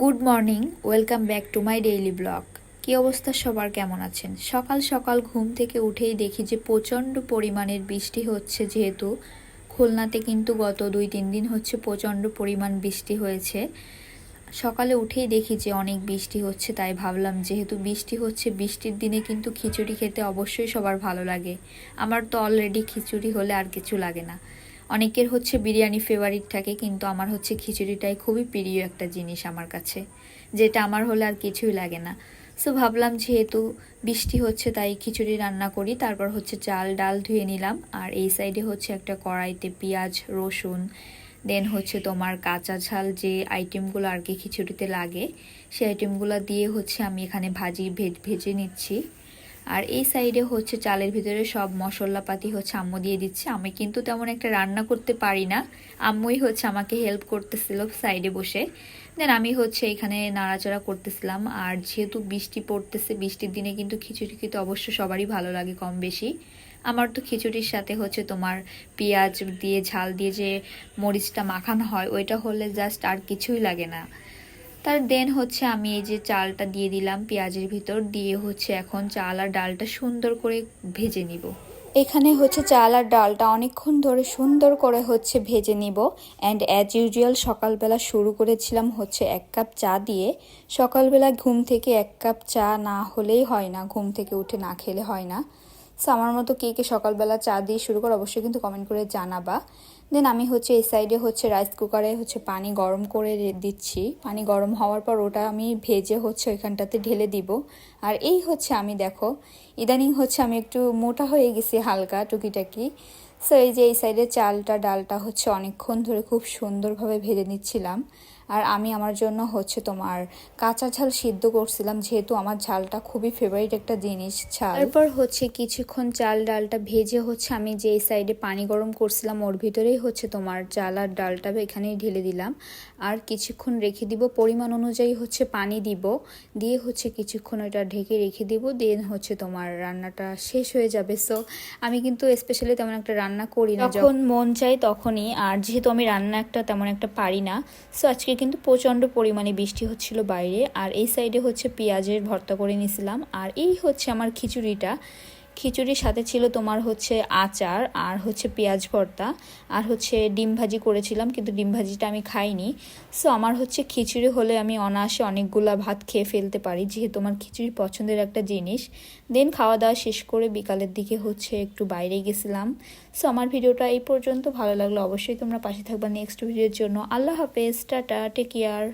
Good morning, welcome back to my daily blog. কী অবস্থা সবার, কেমন আছেন? সকাল সকাল ঘুম থেকে উঠেই দেখি যে প্রচণ্ড পরিমাণের বৃষ্টি হচ্ছে। যেহেতু খুলনাতে কিন্তু গত 2-3 দিন হচ্ছে প্রচণ্ড পরিমাণ বৃষ্টি হয়েছে। সকালে উঠেই দেখি যে অনেক বৃষ্টি হচ্ছে, তাই ভাবলাম যেহেতু বৃষ্টি হচ্ছে, বৃষ্টির দিনে কিন্তু খিচুড়ি খেতে অবশ্যই সবার ভালো লাগে। আমার তো অলরেডি খিচুড়ি হলে আর কিছু লাগে না। অনেকের হচ্ছে বিরিয়ানি ফেভারিট থাকে, কিন্তু আমার হচ্ছে খিচুড়িটাই খুবই প্রিয় একটা জিনিস আমার কাছে, যেটা আমার হলে আর কিছুই লাগে না। সো ভাবলাম যেহেতু বৃষ্টি হচ্ছে তাই খিচুড়ি রান্না করি। তারপর হচ্ছে চাল ডাল ধুয়ে নিলাম, আর এই সাইডে হচ্ছে একটা কড়াইতে পেঁয়াজ রসুন দেন হচ্ছে তোমার কাঁচা ঝাল যে আইটেমগুলো আর কি খিচুড়িতে লাগে, সেই আইটেমগুলো দিয়ে হচ্ছে আমি এখানে ভেজে নিচ্ছি। আর এই সাইডে হচ্ছে চালের ভিতরে সব মশলাপাতি হচ্ছে আম্মু দিয়ে দিচ্ছে। আমি কিন্তু তেমন একটা রান্না করতে পারি না, আম্মুই হচ্ছে আমাকে হেল্প করতেছিল সাইডে বসে। দেন আমি হচ্ছে এখানে নাড়াচাড়া করতেছিলাম। আর যেহেতু বৃষ্টি পড়তেছে, বৃষ্টির দিনে কিন্তু খিচুড়ি খেতে অবশ্য সবারই ভালো লাগে কম বেশি। আমার তো খিচুড়ির সাথে হচ্ছে তোমার পেঁয়াজ দিয়ে ঝাল দিয়ে যে মরিচটা মাখানো হয়, ওইটা হলে জাস্ট আর কিছুই লাগে না। তার দেন হচ্ছে আমি এই যে চালটা দিয়ে দিলাম পেঁয়াজের ভিতর দিয়ে, হচ্ছে এখন চাল আর ডালটা সুন্দর করে ভেজে নিব। এখানে হচ্ছে চাল আর ডালটা অনেকক্ষণ ধরে সুন্দর করে হচ্ছে ভেজে নিব। অ্যান্ড অ্যাজ ইউজুয়াল সকালবেলা শুরু করেছিলাম হচ্ছে 1 কাপ চা দিয়ে। সকালবেলা ঘুম থেকে 1 কাপ চা না হলেই হয় না, ঘুম থেকে উঠে না খেলে হয় না। সো আমার মতো কে কে সকালবেলা চা দিয়ে শুরু করে অবশ্যই কিন্তু কমেন্ট করে জানাবা। দেন আমি হচ্ছে এই সাইডে হচ্ছে রাইস কুকারে হচ্ছে পানি গরম করে দিচ্ছি। পানি গরম হওয়ার পর ওটা আমি ভেজে হচ্ছে ওইখানটাতে ঢেলে দিব। আর এই হচ্ছে আমি দেখো ইদানিং হচ্ছে আমি একটু মোটা হয়ে গেছি হালকা টুকিটাকি। সো এই যে এই সাইডে চালটা ডালটা হচ্ছে অনেকক্ষণ ধরে খুব সুন্দরভাবে ভেজে নিচ্ছিলাম। আর আমি আমার জন্য হচ্ছে তোমার কাঁচা ঝাল সিদ্ধ করছিলাম, যেহেতু আমার ঝালটা খুবই ফেভারিট একটা জিনিস ঝাল। তারপর হচ্ছে কিছুক্ষণ চাল ডালটা ভেজে হচ্ছে আমি যে সাইডে পানি গরম করছিলাম ওর ভিতরেই হচ্ছে তোমার চাল আর ডালটা এখানেই ঢেলে দিলাম। আর কিছুক্ষণ রেখে দিব, পরিমাণ অনুযায়ী হচ্ছে পানি দিব, দিয়ে হচ্ছে কিছুক্ষণ ওটা ঢেকে রেখে দিব। দেন হচ্ছে তোমার রান্নাটা শেষ হয়ে যাবে। সো আমি কিন্তু স্পেশালি তেমন একটা রান্না করি না, যখন মন চাই তখনই। আর যেহেতু আমি রান্না তেমন একটা পারি না, সো আজকে কিন্তু প্রচণ্ড পরিমাণে বৃষ্টি হচ্ছিল বাইরে। আর এই সাইডে হচ্ছে পেঁয়াজের ভর্তা করে নিয়েছিলাম। আর এই হচ্ছে আমার খিচুড়ির সাথে ছিল তোমার হচ্ছে আচার আর হচ্ছে পেঁয়াজ ভর্তা আর হচ্ছে ডিম ভাজি করেছিলাম, কিন্তু ডিম ভাজিটা আমি খাইনি। সো আমার হচ্ছে খিচুড়ি হলে আমি অনায়াসে অনেকগুলা ভাত খেয়ে ফেলতে পারি, যেহেতু আমার খিচুড়ি পছন্দের একটা জিনিস। দেন খাওয়া দাওয়া শেষ করে বিকালের দিকে হচ্ছে একটু বাইরে গেছিলাম। সো আমার ভিডিওটা এই পর্যন্ত, ভালো লাগলো অবশ্যই তোমরা পাশে থাকবা নেক্সট ভিডিওর জন্য। আল্লাহ হাফেজ, টাটা, টেক কেয়ার।